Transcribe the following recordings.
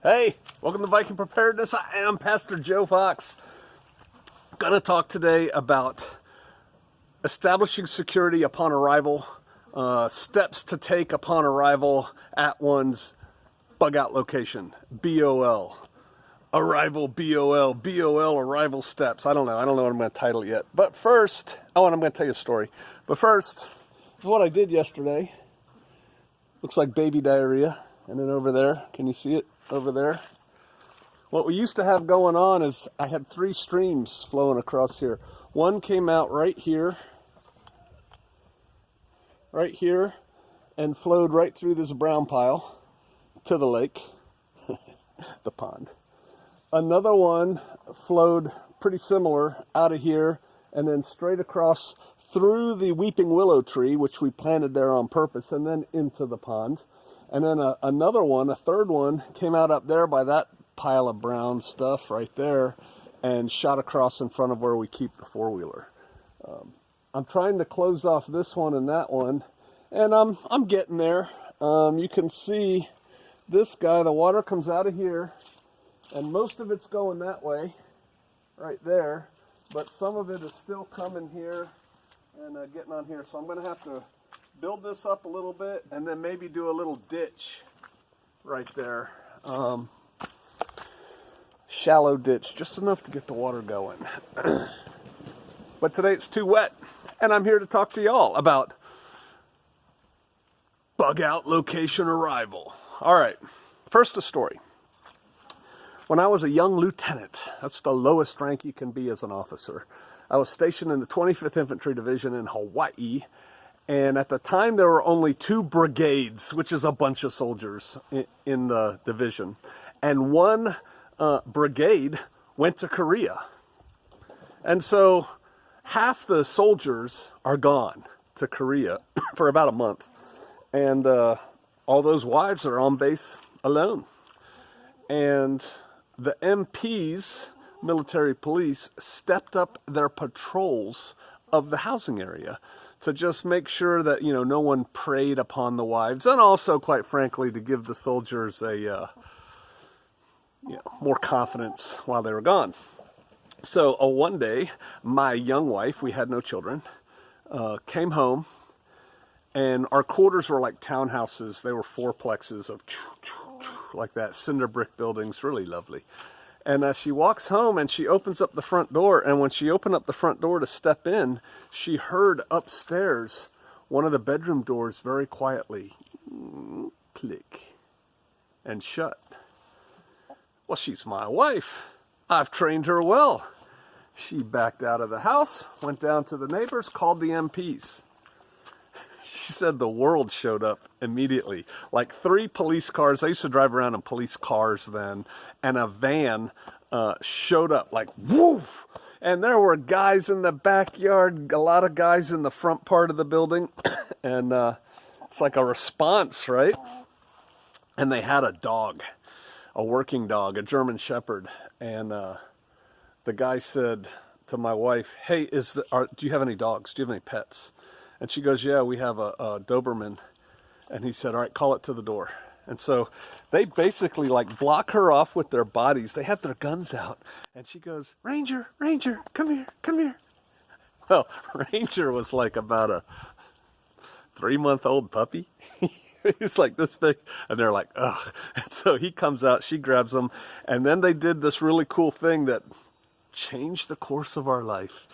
Hey, welcome to Viking Preparedness. I am Pastor Joe Fox. Gonna talk today about establishing security upon arrival, steps to take upon arrival at one's bug out location, BOL. Arrival, BOL, arrival steps. I don't know what I'm gonna title it yet. But first, and I'm gonna tell you a story. But first, this is what I did yesterday. Looks like baby diarrhea. And then over there, can you see it over there? What we used to have going on is I had 3 streams flowing across here. One came out right here, and flowed right through this brown pile to the lake, the pond. Another one flowed pretty similar out of here and then straight across through the weeping willow tree, which we planted there on purpose, and then into the pond. And then another one, a third one, came out up there by that pile of brown stuff right there and shot across in front of where we keep the four-wheeler. I'm trying to close off this one and that one, and I'm getting there. You can see this guy, the water comes out of here, and most of it's going that way, right there, but some of it is still coming here and getting on here. So I'm going to have to build this up a little bit and then maybe do a little ditch right there. Shallow ditch, just enough to get the water going. But today it's too wet, and I'm here to talk to y'all about bug out location arrival. All right, first a story. When I was a young lieutenant, that's the lowest rank you can be as an officer, I was stationed in the 25th Infantry Division in Hawaii. And at the time, there were only 2 brigades, which is a bunch of soldiers in the division. And one brigade went to Korea. And so half the soldiers are gone to Korea for about a month. And all those wives are on base alone. And the MPs, military police, stepped up their patrols of the housing area to just make sure that, no one preyed upon the wives, and also, quite frankly, to give the soldiers a, more confidence while they were gone. So one day, my young wife, we had no children, came home, and our quarters were like townhouses. They were fourplexes of like that, cinder brick buildings, really lovely. And she walks home and she opens up the front door. And when she opened up the front door to step in, she heard upstairs one of the bedroom doors very quietly click and shut. Well, she's my wife. I've trained her well. She backed out of the house, went down to the neighbors, called the MPs. She said the world showed up immediately. Like 3 police cars. I used to drive around in police cars then. And a van showed up like, woof! And there were guys in the backyard, a lot of guys in the front part of the building. And it's like a response, right? And they had a dog, a working dog, a German Shepherd. And the guy said to my wife, hey, do you have any dogs? Do you have any pets? And she goes, yeah, we have a Doberman. And he said, all right, call it to the door. And so they basically like block her off with their bodies. They have their guns out. And she goes, Ranger, come here. Well, Ranger was like about a 3-month-old puppy. He's like this big. And they're like, ugh. And so he comes out, she grabs him. And then they did this really cool thing that changed the course of our life.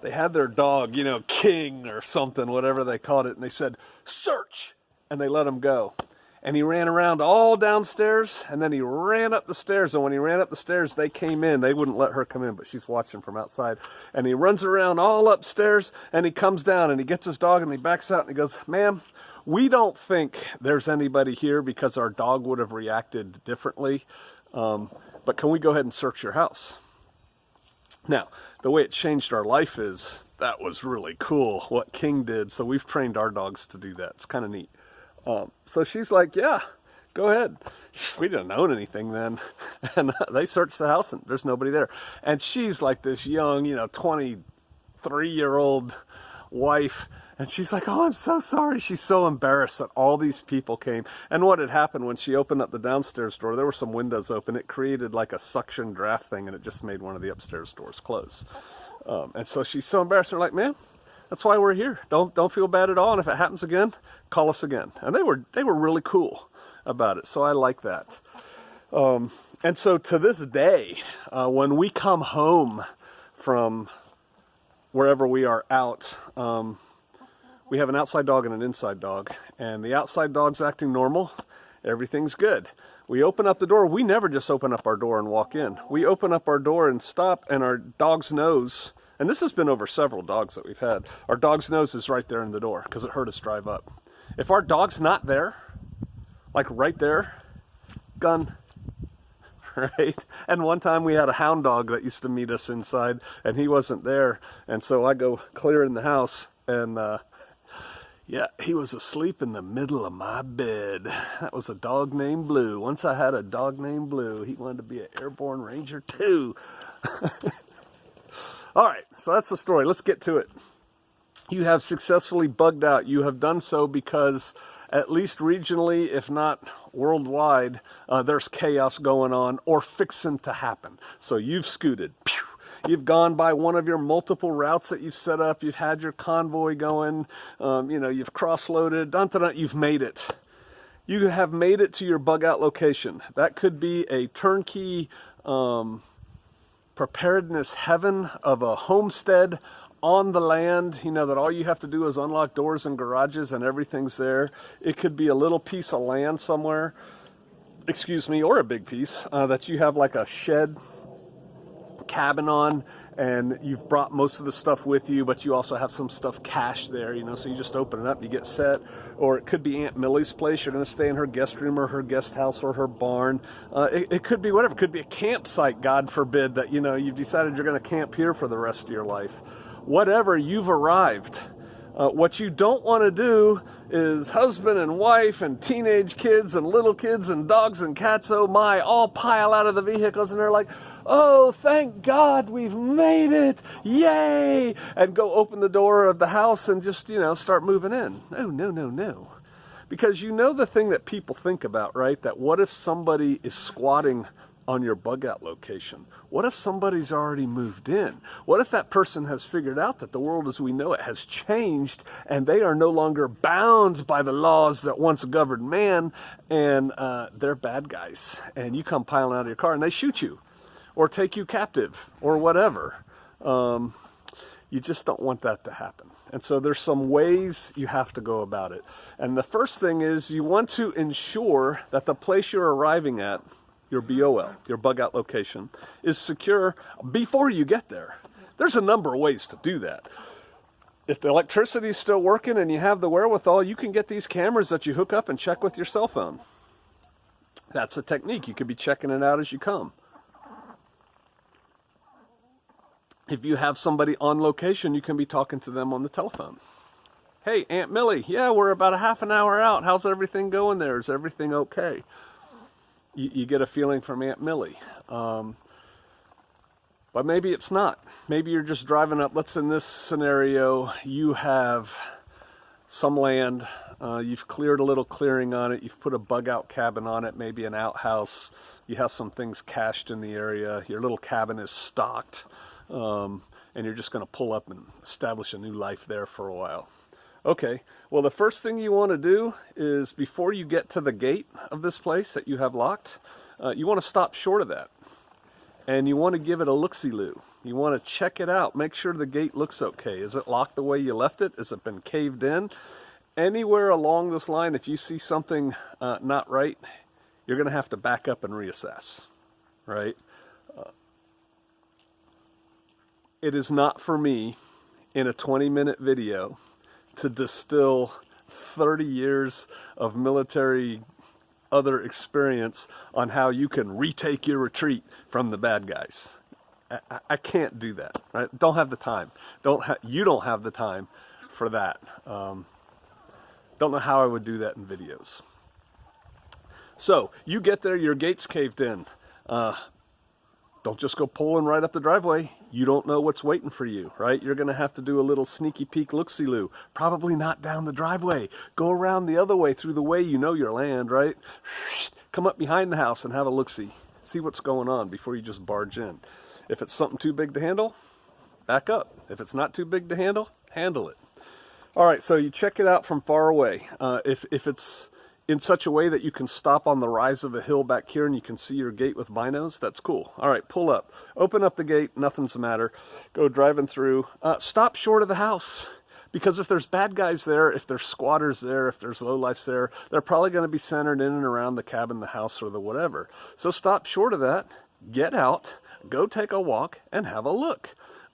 They had their dog, King or something, whatever they called it, and they said, search! And they let him go. And he ran around all downstairs, and then he ran up the stairs, and when he ran up the stairs, they came in. They wouldn't let her come in, but she's watching from outside. And he runs around all upstairs, and he comes down, and he gets his dog, and he backs out, and he goes, ma'am, we don't think there's anybody here because our dog would have reacted differently, but can we go ahead and search your house? Now, the way it changed our life is, that was really cool, what King did. So we've trained our dogs to do that. It's kind of neat. So she's like, yeah, go ahead. We didn't own anything then. And they searched the house and there's nobody there. And she's like this young, 23-year-old wife, and she's like, oh, I'm so sorry. She's so embarrassed that all these people came. And what had happened when she opened up the downstairs door, there were some windows open. It created like a suction draft thing, and it just made one of the upstairs doors close. And so she's so embarrassed. They're like, man, that's why we're here. Don't feel bad at all. And if it happens again, call us again. And they were really cool about it. So I like that. And so to this day, when we come home from wherever we are out, we have an outside dog and an inside dog, and the outside dog's acting normal. Everything's good. We open up the door. We never just open up our door and walk in. We open up our door and stop, and our dog's nose, and this has been over several dogs that we've had, our dog's nose is right there in the door because it heard us drive up. If our dog's not there, like right there, gun. Right? And one time we had a hound dog that used to meet us inside, and he wasn't there. And so I go clear in the house, and yeah, he was asleep in the middle of my bed. That was a dog named Blue. Once I had a dog named Blue. He wanted to be an airborne ranger too. All right, so that's the story. Let's get to it. You have successfully bugged out. You have done so because, at least regionally, if not worldwide, there's chaos going on or fixing to happen. So you've scooted. Pew! You've gone by one of your multiple routes that you've set up. You've had your convoy going. You've cross-loaded. You've made it. You have made it to your bug-out location. That could be a turnkey preparedness heaven of a homestead on the land, that all you have to do is unlock doors and garages and everything's there. It could be a little piece of land somewhere, or a big piece, that you have like a shed cabin on, and you've brought most of the stuff with you, but you also have some stuff cached there, so you just open it up, you get set. Or it could be Aunt Millie's place. You're going to stay in her guest room or her guest house or her barn. It could be whatever. It could be a campsite, God forbid, that you've decided you're going to camp here for the rest of your life. Whatever, you've arrived. What you don't want to do is husband and wife and teenage kids and little kids and dogs and cats, oh my, all pile out of the vehicles, and they're like, oh, thank God we've made it, yay, and go open the door of the house and just, start moving in. No. Because the thing that people think about, right? That what if somebody is squatting on your bug out location? What if somebody's already moved in? What if that person has figured out that the world as we know it has changed and they are no longer bound by the laws that once governed man, and they're bad guys, and you come piling out of your car and they shoot you or take you captive or whatever? You just don't want that to happen. And so there's some ways you have to go about it. And the first thing is you want to ensure that the place you're arriving at, your BOL, your bug out location, is secure before you get there. There's a number of ways to do that. If the electricity is still working and you have the wherewithal, you can get these cameras that you hook up and check with your cell phone. That's a technique. You could be checking it out as you come. If you have somebody on location, you can be talking to them on the telephone. Hey, Aunt Millie, yeah, we're about a half an hour out. How's everything going there? Is everything okay? You get a feeling from Aunt Millie. But maybe it's not. Maybe you're just driving up. Let's, in this scenario, you have some land. You've cleared a little clearing on it. You've put a bug out cabin on it, maybe an outhouse. You have some things cached in the area. Your little cabin is stocked. And you're just going to pull up and establish a new life there for a while. Okay, well, the first thing you want to do is, before you get to the gate of this place that you have locked, you want to stop short of that. And you want to give it a look-see-loo. You want to check it out. Make sure the gate looks okay. Is it locked the way you left it? Has it been caved in? Anywhere along this line, if you see something not right, you're going to have to back up and reassess, right? It is not for me, in a 20-minute video, to distill 30 years of military other experience on how you can retake your retreat from the bad guys. I can't do that, right? Don't have the time. You don't have the time for that. Don't know how I would do that in videos. So you get there, your gate's caved in. Don't just go pulling right up the driveway. You don't know what's waiting for you, right? You're going to have to do a little sneaky peek look-see-loo. Probably not down the driveway. Go around the other way through the way you know your land, right? Come up behind the house and have a look-see. See what's going on before you just barge in. If it's something too big to handle, back up. If it's not too big to handle, handle it. All right, so you check it out from far away. If it's in such a way that you can stop on the rise of a hill back here and you can see your gate with binos, that's cool. All right, pull up. Open up the gate, nothing's the matter. Go driving through. Stop short of the house. Because if there's bad guys there, if there's squatters there, if there's lowlifes there, they're probably going to be centered in and around the cabin, the house, or the whatever. So stop short of that, get out, go take a walk, and have a look.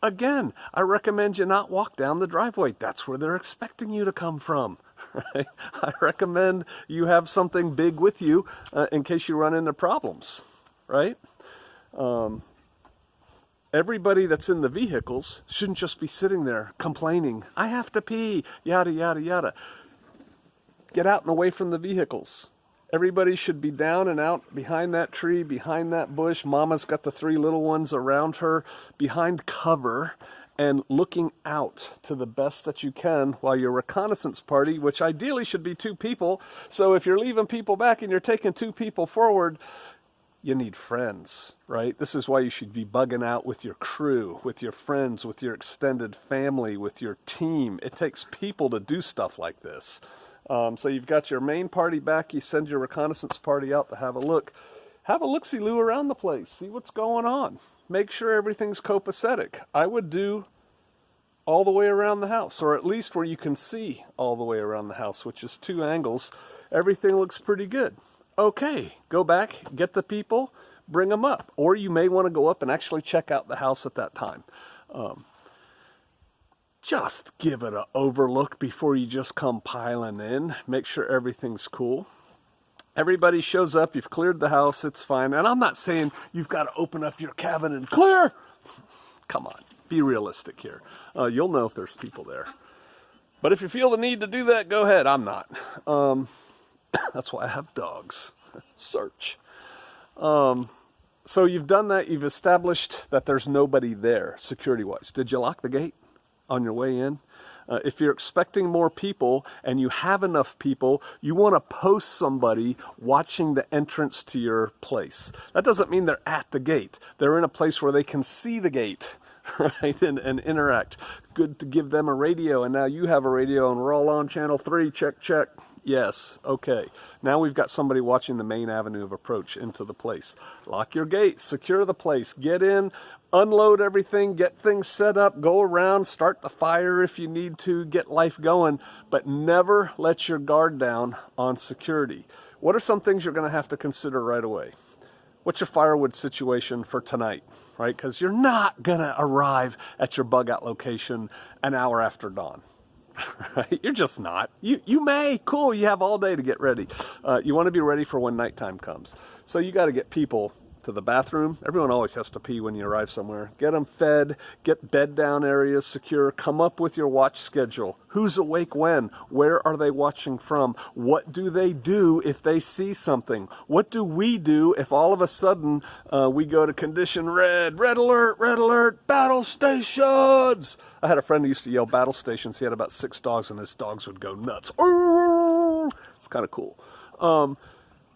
Again, I recommend you not walk down the driveway. That's where they're expecting you to come from. Right? I recommend you have something big with you in case you run into problems. Right? Everybody that's in the vehicles shouldn't just be sitting there complaining, I have to pee, yada, yada, yada. Get out and away from the vehicles. Everybody should be down and out behind that tree, behind that bush. Mama's got the 3 little ones around her, behind cover, and looking out to the best that you can while your reconnaissance party, which ideally should be 2 people. So if you're leaving people back and you're taking 2 people forward, you need friends, right? This is why you should be bugging out with your crew, with your friends, with your extended family, with your team. It takes people to do stuff like this. So you've got your main party back. You send your reconnaissance party out to have a look. Have a look-see-loo around the place. See what's going on. Make sure everything's copacetic. I would do all the way around the house, or at least where you can see all the way around the house, which is 2 angles. Everything looks pretty good. Okay, go back, get the people, bring them up. Or you may want to go up and actually check out the house at that time. Just give it an overlook before you just come piling in. Make sure everything's cool. Everybody shows up, you've cleared the house, it's fine. And I'm not saying you've got to open up your cabin and clear. Come on, be realistic here. You'll know if there's people there. But if you feel the need to do that, go ahead. I'm not. That's why I have dogs. Search. So you've done that. You've established that there's nobody there, security-wise. Did you lock the gate on your way in? If you're expecting more people and you have enough people, you want to post somebody watching the entrance to your place. That doesn't mean they're at the gate. They're in a place where they can see the gate, right, and interact. Good to give them a radio, and now you have a radio, and we're all on channel 3. Check, check. Yes, okay. Now we've got somebody watching the main avenue of approach into the place. Lock your gate, secure the place, get in, unload everything, get things set up, go around, start the fire if you need to, get life going, but never let your guard down on security. What are some things you're going to have to consider right away? What's your firewood situation for tonight, right? Because you're not going to arrive at your bug out location an hour after dawn. Right? You're just not. You may. Cool. You have all day to get ready. You want to be ready for when nighttime comes. So you got to get people to the bathroom. Everyone always has to pee when you arrive somewhere. Get them fed. Get bed down areas secure. Come up with your watch schedule. Who's awake when? Where are they watching from? What do they do if they see something? What do we do if all of a sudden we go to condition red? Red alert, battle stations! I had a friend who used to yell battle stations. He had about 6 dogs, and his dogs would go nuts. It's kind of cool.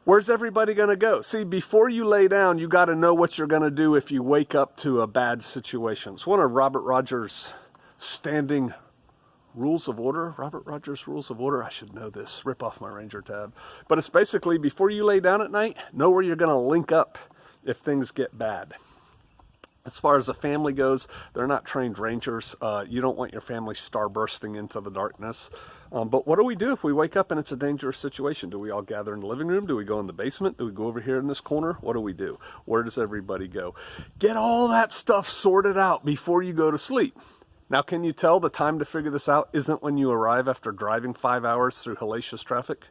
Where's everybody going to go? See, before you lay down, you got to know what you're going to do if you wake up to a bad situation. It's one of Robert Rogers' standing rules of order. Robert Rogers' rules of order. I should know this. Rip off my Ranger tab. But it's basically, before you lay down at night, know where you're going to link up if things get bad. As far as the family goes, they're not trained rangers. You don't want your family starbursting into the darkness. But what do we do if we wake up and it's a dangerous situation? Do we all gather in the living room? Do we go in the basement? Do we go over here in this corner? What do we do? Where does everybody go? Get all that stuff sorted out before you go to sleep. Now, can you tell the time to figure this out isn't when you arrive after driving 5 hours through hellacious traffic?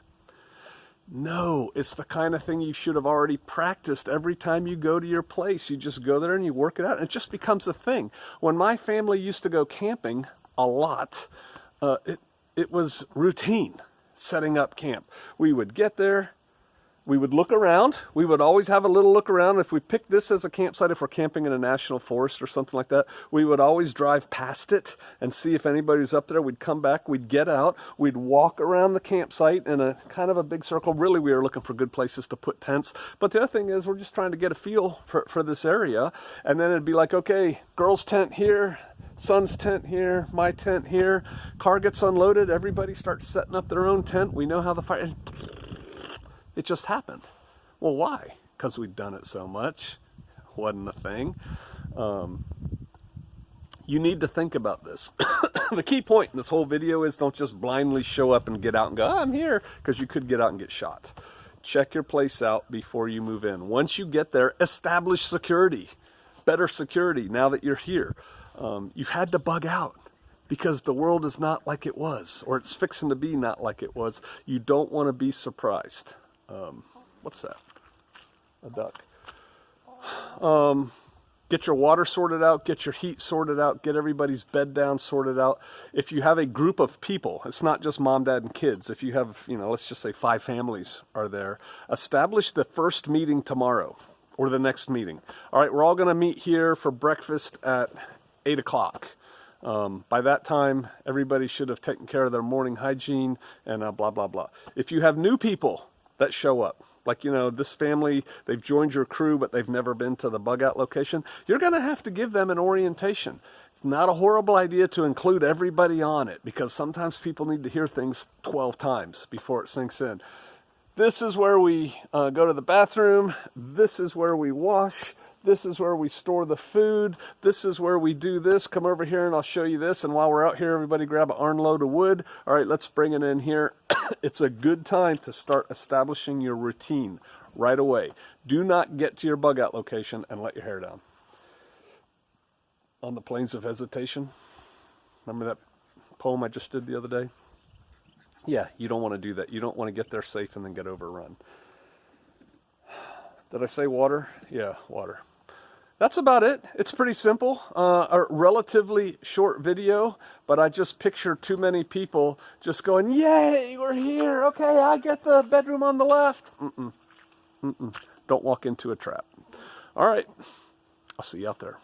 No, it's the kind of thing you should have already practiced every time you go to your place. You just go there and you work it out. And it just becomes a thing. When my family used to go camping a lot, it was routine setting up camp. We would get there, We would look around. We would always have a little look around. If we picked this as a campsite, if we're camping in a national forest or something like that, we would always drive past it and see if anybody was up there. We'd come back, we'd get out, we'd walk around the campsite in a kind of a big circle. Really, we were looking for good places to put tents. But the other thing is we're just trying to get a feel for this area. And then it'd be like, okay, girls' tent here, son's tent here, my tent here. Car gets unloaded, everybody starts setting up their own tent. We know how the fire... It just happened. Well, why? Because we'd done it so much. Wasn't a thing. You need to think about this. The key point in this whole video is don't just blindly show up and get out and go, oh, I'm here, because you could get out and get shot. Check your place out before you move in. Once you get there, establish security. Better security now that you're here. You've had to bug out because the world is not like it was, or it's fixing to be not like it was. You don't want to be surprised. What's that? A duck. Get your water sorted out, get your heat sorted out, get everybody's bed down sorted out. If you have a group of people, it's not just mom, dad, and kids. If you have, let's just say 5 families are there, establish the first meeting tomorrow or the next meeting. All right, we're all going to meet here for breakfast at 8 o'clock. By that time, everybody should have taken care of their morning hygiene and blah, blah, blah. If you have new people that show up, like, this family, they've joined your crew, but they've never been to the bug out location, you're going to have to give them an orientation. It's not a horrible idea to include everybody on it, because sometimes people need to hear things 12 times before it sinks in. This is where we go to the bathroom. This is where we wash. This is where we store the food. This is where we do this. Come over here and I'll show you this. And while we're out here, everybody grab an armload of wood. All right, let's bring it in here. It's a good time to start establishing your routine right away. Do not get to your bug out location and let your hair down. On the Plains of Hesitation, remember that poem I just did the other day? Yeah, you don't want to do that. You don't want to get there safe and then get overrun. Did I say water? Yeah, water. That's about it. It's pretty simple. A relatively short video, but I just picture too many people just going, yay, we're here. Okay, I get the bedroom on the left. Don't walk into a trap. All right. I'll see you out there.